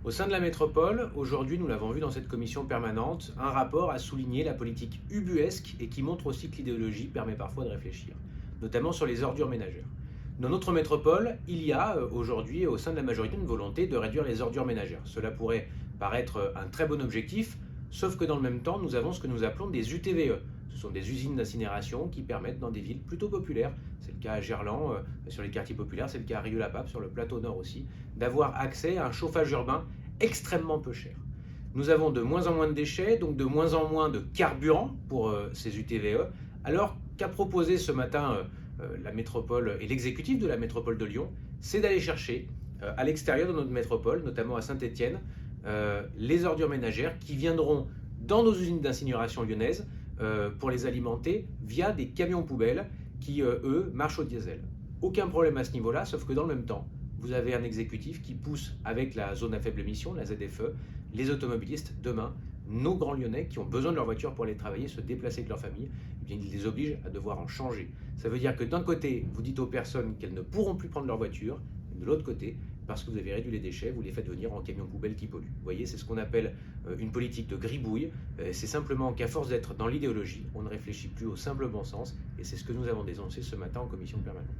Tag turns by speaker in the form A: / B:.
A: Au sein de la métropole, aujourd'hui, nous l'avons vu dans cette commission permanente, un rapport a souligné la politique ubuesque et qui montre aussi que l'idéologie permet parfois de réfléchir, notamment sur les ordures ménagères. Dans notre métropole, il y a aujourd'hui au sein de la majorité une volonté de réduire les ordures ménagères. Cela pourrait paraître un très bon objectif, sauf que dans le même temps, nous avons ce que nous appelons des UTVE. Ce sont des usines d'incinération qui permettent dans des villes plutôt populaires, c'est le cas à Gerland, sur les quartiers populaires, c'est le cas à Rieux-la-Pape, sur le plateau nord aussi, d'avoir accès à un chauffage urbain extrêmement peu cher. Nous avons de moins en moins de déchets, donc de moins en moins de carburant pour ces UTVE, alors qu'a proposé ce matin la métropole et l'exécutif de la métropole de Lyon, c'est d'aller chercher à l'extérieur de notre métropole, notamment à Saint-Étienne, les ordures ménagères qui viendront dans nos usines d'incinération lyonnaises pour les alimenter via des camions poubelles qui, eux, marchent au diesel. Aucun problème à ce niveau-là, sauf que dans le même temps, vous avez un exécutif qui pousse avec la zone à faible émission, la ZFE, les automobilistes, demain, nos grands Lyonnais qui ont besoin de leur voiture pour aller travailler, se déplacer avec leur famille, eh bien, ils les obligent à devoir en changer. Ça veut dire que d'un côté, vous dites aux personnes qu'elles ne pourront plus prendre leur voiture, et de l'autre côté, parce que vous avez réduit les déchets, vous les faites venir en camion poubelle qui polluent. Vous voyez, c'est ce qu'on appelle une politique de gribouille. C'est simplement qu'à force d'être dans l'idéologie, on ne réfléchit plus au simple bon sens, et c'est ce que nous avons dénoncé ce matin en commission permanente.